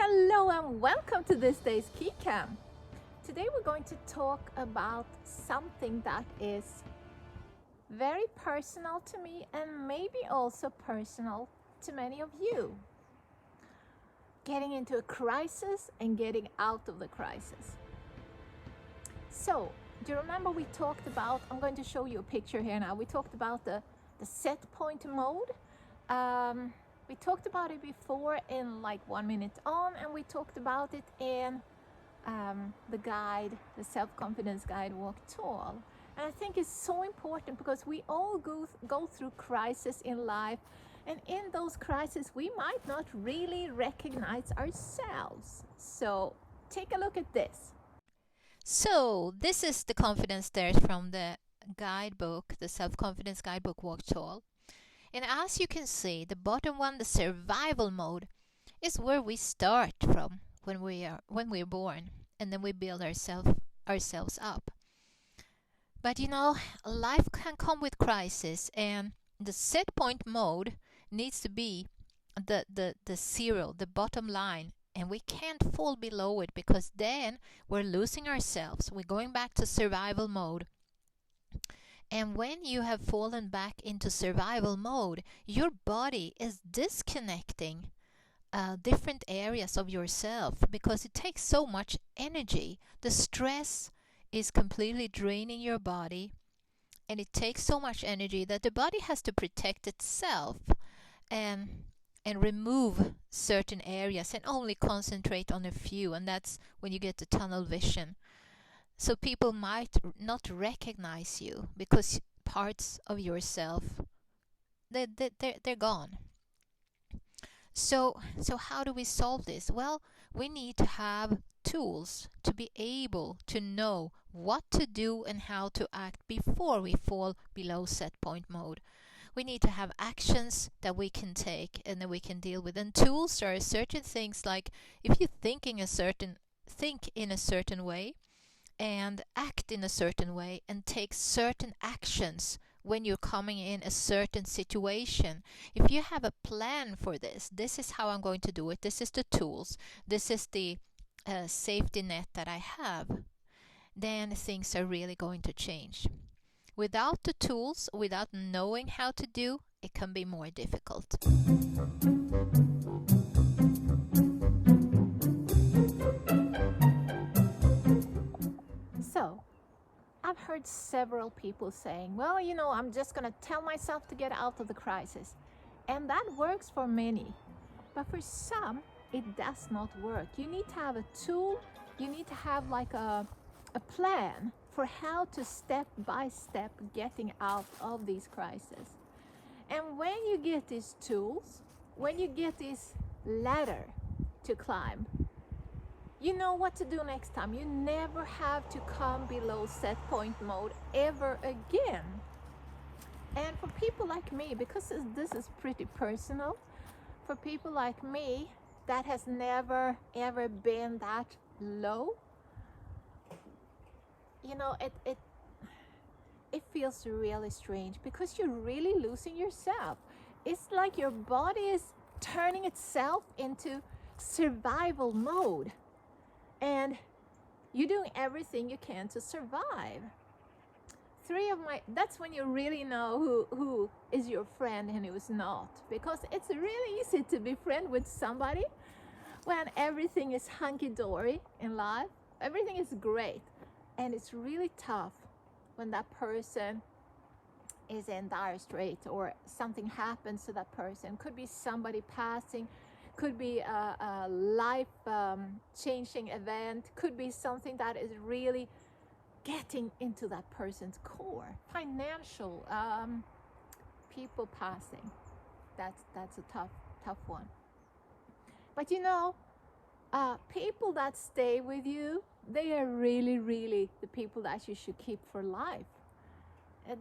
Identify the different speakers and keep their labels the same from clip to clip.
Speaker 1: Hello and welcome to this day's KeyCam. Today we're going to talk about something that is very personal to me and maybe also personal to many of you. Getting into a crisis and getting out of the crisis. So, do you remember we talked about, I'm going to show you a picture here now, we talked about the set point mode. We talked about it before in like 1 minute on, and we talked about it in the guide, the self-confidence guide, Walk Tall. And I think it's so important because we all go through crisis in life, and in those crises we might not really recognize ourselves. So take a look at this.
Speaker 2: So this is the confidence stairs from the guidebook, the self-confidence guidebook, Walk Tall. And as you can see, the bottom one, the survival mode, is where we start from when we're born, and then we build ourselves up. But life can come with crisis, and the set point mode needs to be the zero, the bottom line, and we can't fall below it because then we're losing ourselves. We're going back to survival mode. And when you have fallen back into survival mode, your body is disconnecting different areas of yourself because it takes so much energy. The stress is completely draining your body, and it takes so much energy that the body has to protect itself and remove certain areas and only concentrate on a few, and that's when you get the tunnel vision. So people might not recognize you because parts of yourself, they're gone. So how do we solve this? Well, we need to have tools to be able to know what to do and how to act before we fall below set point mode. We need to have actions that we can take and that we can deal with. And tools, there are certain things like if you think in a certain way, and act in a certain way and take certain actions when you're coming in a certain situation. If you have a plan for this is how I'm going to do it, this is the tools, this is the safety net that I have, then things are really going to change. Without the tools, without knowing how to do, it can be more difficult.
Speaker 1: So, I've heard several people saying, well, I'm just going to tell myself to get out of the crisis. And that works for many. But for some, it does not work. You need to have a tool. You need to have like a plan for how to step by step getting out of these crises. And when you get these tools, when you get this ladder to climb, you know what to do next time. You never have to come below set point mode ever again. And for people like me, because this is pretty personal, for people like me that has never ever been that low, it feels really strange because you're really losing yourself. It's like your body is turning itself into survival mode. And you're doing everything you can to survive. That's when you really know who is your friend and who is not. Because it's really easy to be friends with somebody when everything is hunky-dory in life. Everything is great. And it's really tough when that person is in dire straits or something happens to that person. Could be somebody passing, could be a life-changing event, could be something that is really getting into that person's core. Financial, people passing. That's a tough one. But people that stay with you, they are really, really the people that you should keep for life.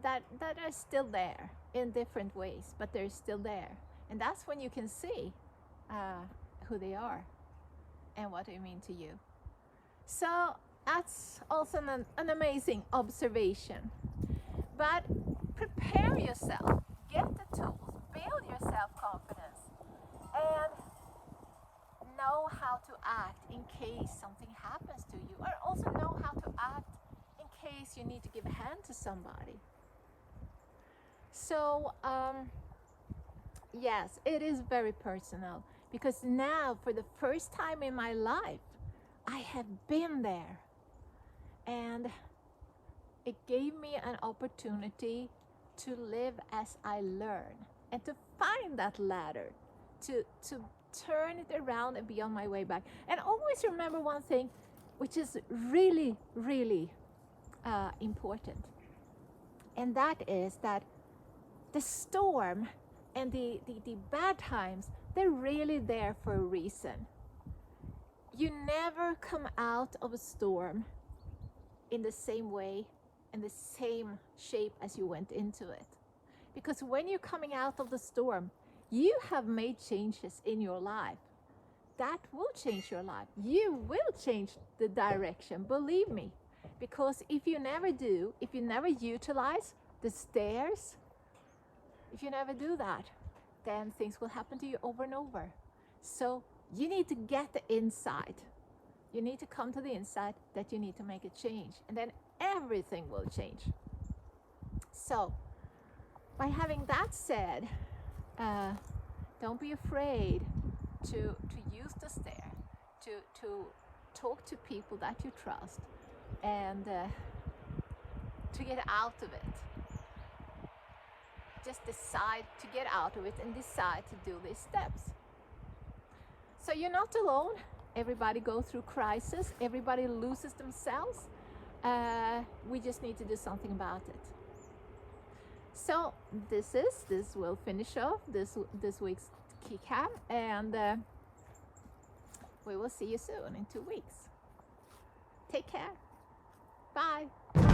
Speaker 1: That are still there in different ways, but they're still there. And that's when you can see who they are and what they mean to you. So that's also an amazing observation. But prepare yourself, get the tools, build your self-confidence, and know how to act in case something happens to you, or also know how to act in case you need to give a hand to somebody. So yes, it is very personal, because now for the first time in my life I have been there, and it gave me an opportunity to live as I learn, and to find that ladder, to turn it around and be on my way back. And always remember one thing, which is really, really important, and that is that the storm and the bad times, they're really there for a reason. You never come out of a storm in the same way, in the same shape as you went into it. Because when you're coming out of the storm, you have made changes in your life. That will change your life. You will change the direction, believe me. Because if you never do, if you never utilize the stairs, if you never do that, then things will happen to you over and over. So you need to get the inside. You need to come to the inside that you need to make a change, and then everything will change. So by having that said, don't be afraid to use the stair, to talk to people that you trust, and to get out of it. Just decide to get out of it and decide to do these steps. So you're not alone. Everybody goes through crisis. Everybody loses themselves. We just need to do something about it. So this will finish off this week's KeyCam, and we will see you soon in 2 weeks. Take care. Bye.